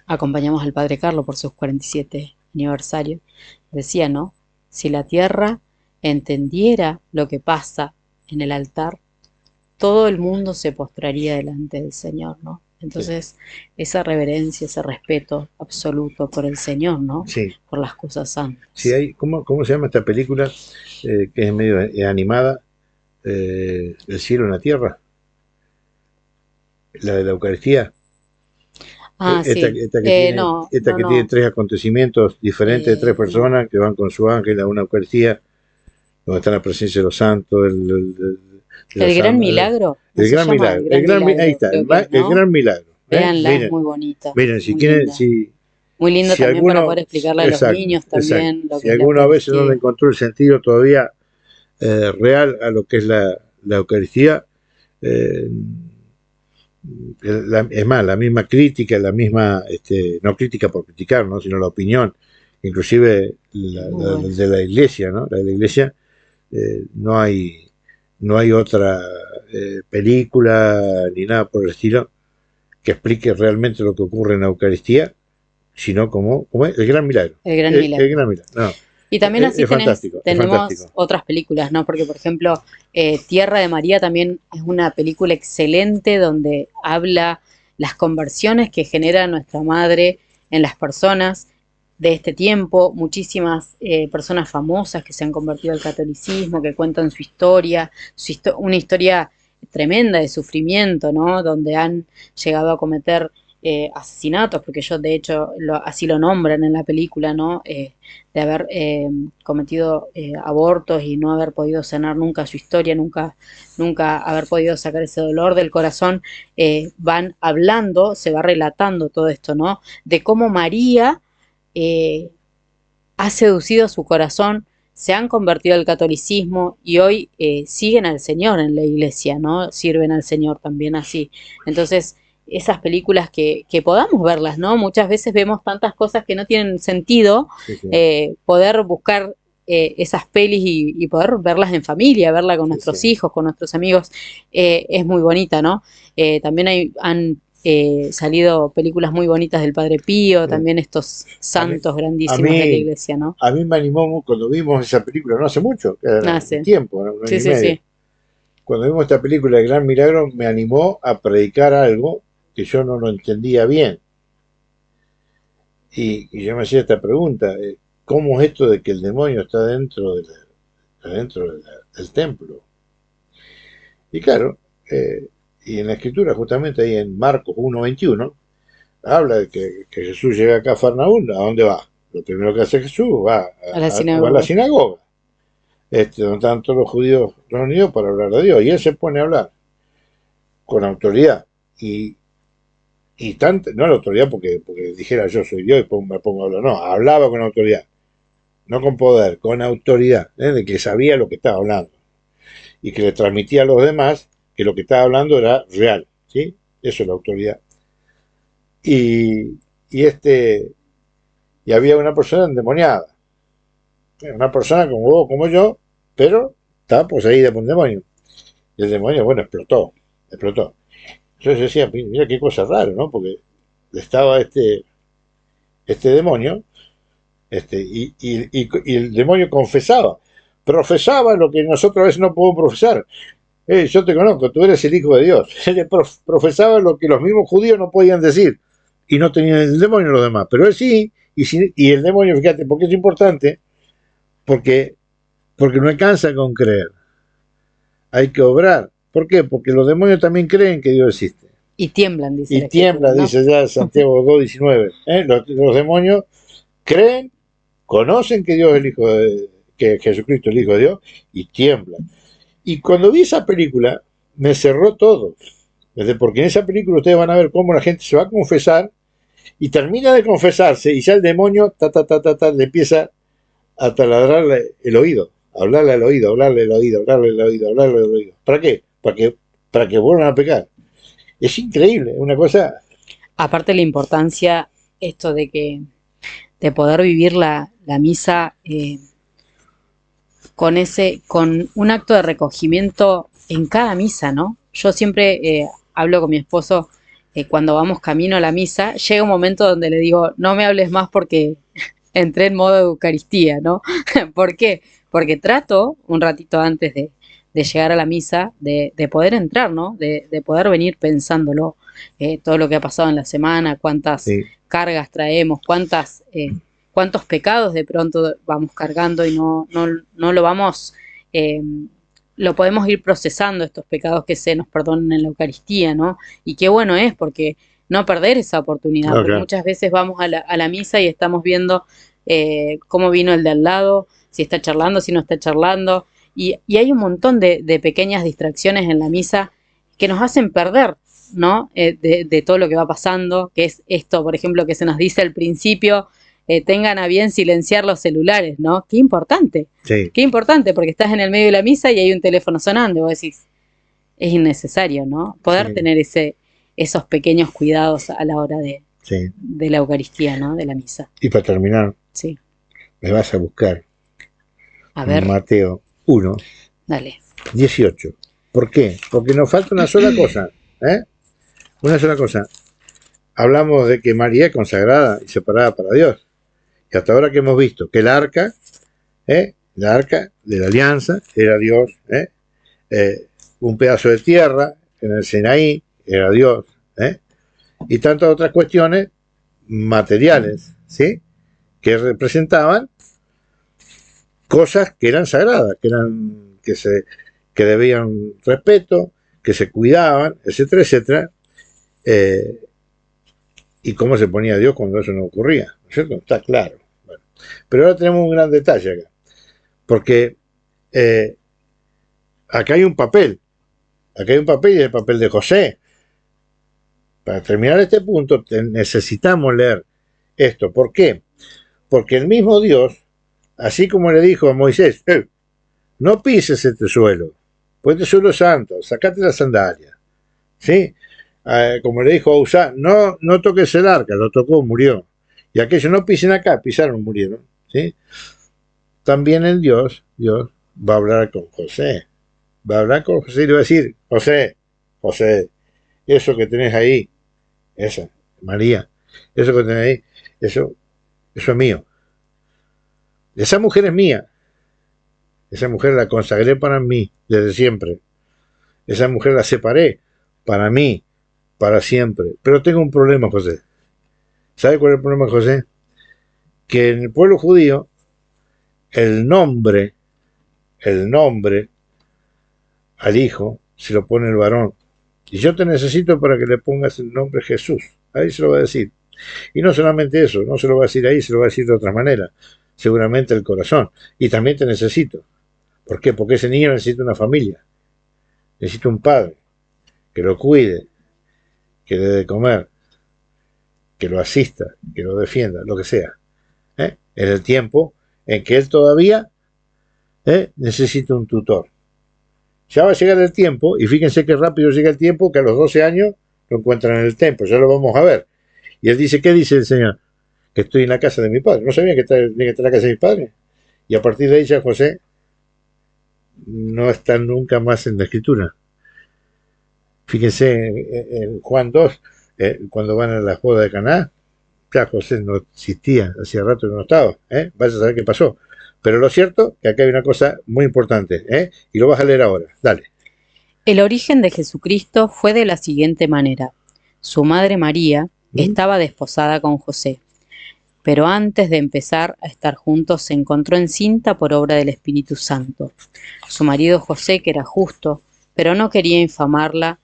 Speaker 2: acompañamos al Padre Carlos por sus 47 aniversario. Decía, ¿no? Si la tierra entendiera lo que pasa en el altar, todo el mundo se postraría delante del Señor, ¿no? Entonces, esa reverencia, ese respeto absoluto por el Señor, ¿no?
Speaker 3: Sí,
Speaker 2: Por las cosas santas.
Speaker 3: sí hay, ¿cómo se llama esta película que es medio animada? El cielo en la tierra, la de la Eucaristía.
Speaker 2: Ah,
Speaker 3: Esta,
Speaker 2: sí.
Speaker 3: esta que tiene,
Speaker 2: No,
Speaker 3: esta
Speaker 2: no,
Speaker 3: que tiene
Speaker 2: no.
Speaker 3: tres acontecimientos diferentes de tres
Speaker 2: No.
Speaker 3: personas que van con su ángel a una Eucaristía, donde está la presencia de los santos, de
Speaker 2: El
Speaker 3: los
Speaker 2: gran
Speaker 3: ángeles.
Speaker 2: milagro, no
Speaker 3: El
Speaker 2: se
Speaker 3: gran
Speaker 2: llama El
Speaker 3: milagro,
Speaker 2: Gran
Speaker 3: ahí
Speaker 2: Milagro,
Speaker 3: está,
Speaker 2: creo que es,
Speaker 3: el
Speaker 2: ¿no?
Speaker 3: gran milagro.
Speaker 2: Véanla, es
Speaker 3: Miren,
Speaker 2: muy bonita,
Speaker 3: miren, si
Speaker 2: muy
Speaker 3: quieren,
Speaker 2: linda. Muy linda
Speaker 3: si
Speaker 2: también para poder
Speaker 3: alguno,
Speaker 2: explicarle a los
Speaker 3: exacto,
Speaker 2: niños
Speaker 3: exacto,
Speaker 2: también lo
Speaker 3: si
Speaker 2: que es la
Speaker 3: alguno a veces no le
Speaker 2: Eucaristía.
Speaker 3: encontró el sentido todavía real a lo que es la Eucaristía, eh, es más, la misma crítica, la misma, no crítica por criticar, ¿no? Sino la opinión, inclusive
Speaker 2: Muy buena.
Speaker 3: de la iglesia, ¿no? La de la iglesia, no hay, no hay otra película ni nada por el estilo que explique realmente lo que ocurre en la Eucaristía, sino como es el gran milagro.
Speaker 2: El Gran
Speaker 3: El
Speaker 2: Milagro.
Speaker 3: gran milagro. No,
Speaker 2: Y también así
Speaker 3: es fantástico, es
Speaker 2: tenemos
Speaker 3: fantástico.
Speaker 2: otras películas, ¿no? Porque, por ejemplo, Tierra de María también es una película excelente donde habla las conversiones que genera nuestra madre en las personas de este tiempo. Muchísimas personas famosas que se han convertido al catolicismo, que cuentan su historia, una historia tremenda de sufrimiento, ¿no? Donde han llegado a cometer asesinatos, porque ellos de hecho así lo nombran en la película, ¿no? De haber cometido abortos y no haber podido sanar nunca su historia, nunca haber podido sacar ese dolor del corazón, van hablando, se va relatando todo esto, ¿no? De cómo María eh, ha seducido su corazón, se han convertido al catolicismo y hoy siguen al Señor en la iglesia, ¿no? Sirven al Señor también así. Entonces, esas películas que podamos verlas, ¿no? Muchas veces vemos tantas cosas que no tienen sentido,
Speaker 3: Sí, sí,
Speaker 2: poder buscar esas pelis y poder verlas en familia, verla con
Speaker 3: sí,
Speaker 2: nuestros
Speaker 3: sí.
Speaker 2: hijos, con nuestros amigos, es muy bonita, ¿no? También han salido películas muy bonitas del Padre Pío,
Speaker 3: Eh,
Speaker 2: también estos
Speaker 3: a mí,
Speaker 2: santos
Speaker 3: a
Speaker 2: grandísimos de la
Speaker 3: mí,
Speaker 2: iglesia, ¿no?
Speaker 3: a mí me animó cuando vimos esa película, no hace mucho, era un
Speaker 2: Nace.
Speaker 3: tiempo, un año
Speaker 2: Sí,
Speaker 3: y
Speaker 2: sí,
Speaker 3: medio.
Speaker 2: sí.
Speaker 3: Cuando vimos esta película El Gran Milagro, me animó a predicar algo que yo no lo entendía bien. Y yo me hacía esta pregunta, ¿cómo es esto de que el demonio está dentro del templo? Y claro, y en la escritura, justamente ahí en Marcos 1:21, habla de que Jesús llega acá a Farnaúm. ¿A dónde va? Lo primero que hace Jesús
Speaker 2: A la
Speaker 3: va a la
Speaker 2: sinagoga.
Speaker 3: sinagoga, donde están todos los judíos reunidos para hablar de Dios. Y él se pone a hablar con autoridad. Y tanto, no la autoridad porque dijera yo soy Dios y me pongo a hablar, no, hablaba con autoridad, no con poder, con autoridad, de que sabía lo que estaba hablando y que le transmitía a los demás que lo que estaba hablando era real, ¿sí? Eso es la autoridad. Y, y y había una persona endemoniada, una persona como vos, como yo, pero estaba poseída por un demonio. Y el demonio, bueno, explotó. Entonces yo decía, mira qué cosa rara, ¿no? Porque estaba este demonio, y el demonio profesaba lo que nosotros a veces no podemos profesar. Yo te conozco, tú eres el Hijo de Dios. Él profesaba lo que los mismos judíos no podían decir y no tenían el demonio los demás, pero él sí, y el demonio, fíjate, porque es importante, porque, porque no alcanza con creer, hay que obrar. ¿Por qué? Porque los demonios también creen que Dios existe.
Speaker 2: Y tiemblan, dice
Speaker 3: Y
Speaker 2: la escritura,
Speaker 3: tiembla,
Speaker 2: ¿no?
Speaker 3: dice ya Santiago 2:19. Los demonios creen, conocen que Dios es el Hijo que Jesucristo es el Hijo de Dios, y tiemblan. Y cuando vi esa película, me cerró todo. Porque en esa película ustedes van a ver cómo la gente se va a confesar y termina de confesarse y ya el demonio le empieza a taladrarle el oído, a hablarle al oído, hablarle al oído, hablarle al oído, hablarle al oído. ¿Para qué? Para que vuelvan a pecar. Es increíble, una cosa.
Speaker 2: Aparte la importancia, esto de poder vivir la misa con un acto de recogimiento en cada misa, ¿no? Yo siempre hablo con mi esposo cuando vamos camino a la misa, llega un momento donde le digo, no me hables más porque entré en modo de Eucaristía, ¿no? ¿Por qué? Porque trato un ratito antes de llegar a la misa, de poder entrar, ¿no? De poder venir pensándolo, todo lo que ha pasado en la semana, cuántas
Speaker 3: Sí,
Speaker 2: cargas traemos, cuántos pecados de pronto vamos cargando y no lo vamos, eh, lo podemos ir procesando, estos pecados que se nos perdonan en la Eucaristía, ¿no? Y qué bueno es porque no perder esa oportunidad,
Speaker 3: no,
Speaker 2: porque
Speaker 3: claro.
Speaker 2: muchas veces vamos a la misa y estamos viendo cómo vino el de al lado, si está charlando, si no está charlando, y hay un montón de pequeñas distracciones en la misa que nos hacen perder, ¿no? De todo lo que va pasando, que es esto, por ejemplo, que se nos dice al principio, tengan a bien silenciar los celulares, ¿no?
Speaker 3: Sí,
Speaker 2: Qué importante, porque estás en el medio de la misa y hay un teléfono sonando, y vos decís, es innecesario, ¿no? Poder
Speaker 3: sí,
Speaker 2: tener esos pequeños cuidados a la hora
Speaker 3: sí.
Speaker 2: de la Eucaristía, ¿no? De la misa.
Speaker 3: Y para terminar,
Speaker 2: Sí.
Speaker 3: me vas a buscar
Speaker 2: A ver,
Speaker 3: Mateo 1,
Speaker 2: dale.
Speaker 3: 18. ¿Por qué? Porque nos falta una sola cosa, ¿eh? Una sola cosa. Hablamos de que María es consagrada y separada para Dios. Y hasta ahora que hemos visto que la arca de la alianza era Dios, un pedazo de tierra en el Sinaí era Dios, y tantas otras cuestiones materiales, ¿sí? Que representaban cosas que eran sagradas, que debían respeto, que se cuidaban, etcétera, etcétera. Eh, y cómo se ponía Dios cuando eso no ocurría, ¿no es cierto? Está claro. Bueno, pero ahora tenemos un gran detalle acá, porque eh, acá hay un papel, y es el papel de José. Para terminar este punto necesitamos leer esto. ¿Por qué? Porque el mismo Dios, así como le dijo a Moisés, no pises este suelo, pues este suelo es santo, sacate la sandalia, ¿sí? Como le dijo a Usá, no toques el arca, lo tocó, murió. Y aquellos no pisen acá, pisaron, murieron, ¿sí? También Dios va a hablar con José, va a hablar con José y le va a decir, José, eso que tenés ahí, esa, María, eso que tenés ahí, eso es mío. Esa mujer es mía. Esa mujer la consagré para mí desde siempre. Esa mujer la separé para mí, para siempre. Pero tengo un problema, José. ¿Sabe cuál es el problema, José? Que en el pueblo judío, el nombre, el nombre al hijo se lo pone el varón. Y yo te necesito para que le pongas el nombre Jesús. Ahí se lo va a decir. Y no solamente eso, no se lo va a decir ahí, se lo va a decir de otra manera. Seguramente el corazón. Y también te necesito. ¿Por qué? Porque ese niño necesita una familia. Necesita un padre que lo cuide, que le dé de comer, que lo asista, que lo defienda, lo que sea. En el tiempo en que él todavía necesita un tutor. Ya va a llegar el tiempo, y fíjense qué rápido llega el tiempo, que a los 12 años lo encuentran en el templo, ya lo vamos a ver. Y él dice, ¿qué dice el Señor? Que estoy en la casa de mi padre. No sabía que tenía que estar en la casa de mi padre. Y a partir de ahí ya José no está nunca más en la escritura. Fíjense en Juan 2, cuando van a la boda de Caná, ya José no existía, hacía rato que no estaba. Vas a saber qué pasó. Pero lo cierto es que acá hay una cosa muy importante, y lo vas a leer ahora. Dale.
Speaker 2: El origen de Jesucristo fue de la siguiente manera. Su madre María estaba desposada con José, pero antes de empezar a estar juntos se encontró encinta por obra del Espíritu Santo. Su marido José, que era justo, pero no quería infamarla,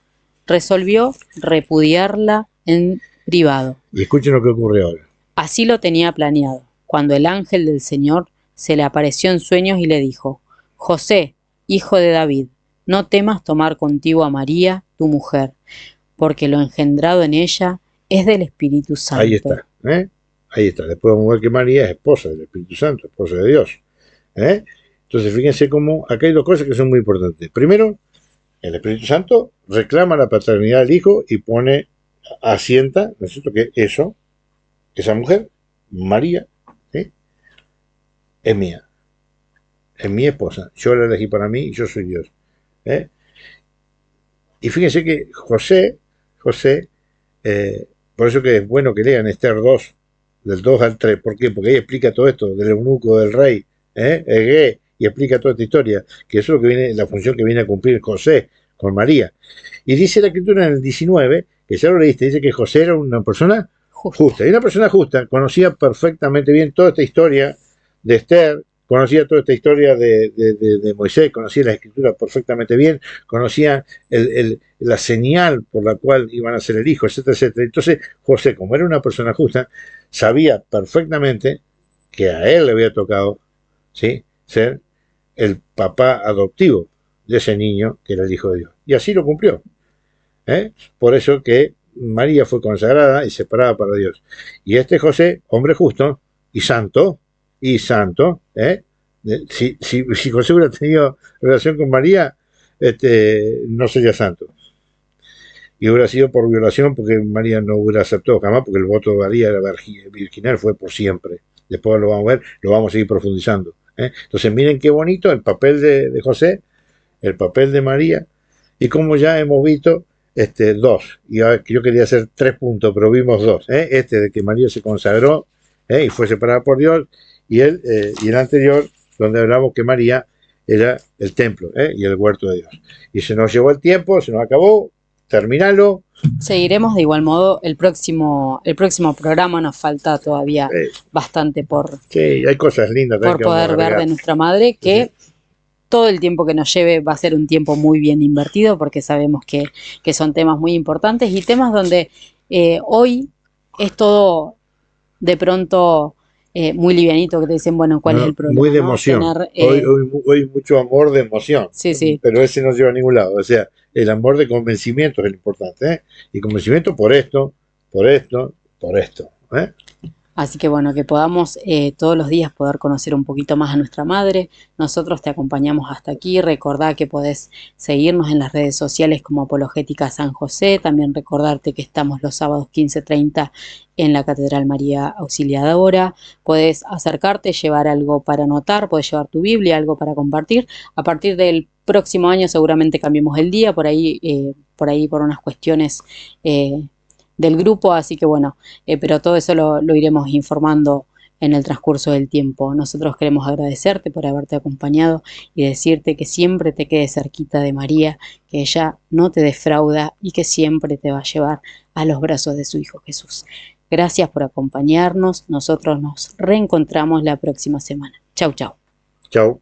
Speaker 2: resolvió repudiarla en privado.
Speaker 3: Y escuchen lo que ocurre ahora.
Speaker 2: Así lo tenía planeado, cuando el ángel del Señor se le apareció en sueños y le dijo, José, hijo de David, no temas tomar contigo a María, tu mujer, porque lo engendrado en ella es del Espíritu Santo.
Speaker 3: Ahí está. Ahí está. Después vamos a ver que María es esposa del Espíritu Santo, esposa de Dios. Entonces fíjense cómo acá hay dos cosas que son muy importantes. Primero, el Espíritu Santo reclama la paternidad del Hijo y asienta, ¿no es cierto?, que esa mujer, María, ¿sí?, es mía, es mi esposa, yo la elegí para mí y yo soy Dios. Y fíjense que José Por eso que es bueno que lean Esther 2, del 2 al 3. ¿Por qué? Porque ahí explica todo esto, del eunuco, del rey, Egé, y explica toda esta historia, que eso es lo que viene, la función que viene a cumplir José con María. Y dice la escritura en el 19, que ya lo leíste, dice que José era una persona justa. Y una persona justa conocía perfectamente bien toda esta historia de Esther, conocía toda esta historia de Moisés, conocía la escritura perfectamente bien, conocía la señal por la cual iban a ser el hijo, etcétera, etcétera. Entonces José, como era una persona justa, sabía perfectamente que a él le había tocado, ¿sí?, ser el papá adoptivo de ese niño que era el hijo de Dios. Y así lo cumplió. Por eso que María fue consagrada y separada para Dios. Y este José, hombre justo y santo, si José hubiera tenido relación con María, no sería santo. Y hubiera sido por violación, porque María no hubiera aceptado jamás, porque el voto de María era virginal, fue por siempre. Después lo vamos a ver, lo vamos a seguir profundizando. Entonces miren qué bonito el papel de José, el papel de María, y como ya hemos visto, dos, y yo quería hacer 3 puntos, pero vimos 2, de que María se consagró y fue separada por Dios, y el anterior, donde hablamos que María era el templo y el huerto de Dios. Y se nos llevó el tiempo, se nos acabó, terminalo.
Speaker 2: Seguiremos de igual modo el próximo programa, nos falta todavía bastante por,
Speaker 3: sí, hay cosas lindas
Speaker 2: por poder ver de nuestra madre, que sí. Todo el tiempo que nos lleve va a ser un tiempo muy bien invertido, porque sabemos que son temas muy importantes y temas donde hoy es todo de pronto muy livianito, que te dicen, bueno, ¿cuál es el problema?
Speaker 3: Muy de emoción. ¿No? Tener, hoy mucho amor de emoción.
Speaker 2: Sí, sí.
Speaker 3: Pero ese no lleva a ningún lado. O sea, el amor de convencimiento es lo importante. Y convencimiento por esto.
Speaker 2: Así que bueno, que podamos todos los días poder conocer un poquito más a nuestra madre. Nosotros te acompañamos hasta aquí. Recordá que podés seguirnos en las redes sociales como Apologética San José. También recordarte que estamos los sábados 15:30 en la Catedral María Auxiliadora. Podés acercarte, llevar algo para anotar, podés llevar tu Biblia, algo para compartir. A partir del próximo año seguramente cambiemos el día, por ahí por unas cuestiones del grupo, así que bueno, pero todo eso lo iremos informando en el transcurso del tiempo. Nosotros queremos agradecerte por haberte acompañado y decirte que siempre te quedes cerquita de María, que ella no te defrauda y que siempre te va a llevar a los brazos de su Hijo Jesús. Gracias por acompañarnos, nosotros nos reencontramos la próxima semana. Chau, chau.
Speaker 3: Chau.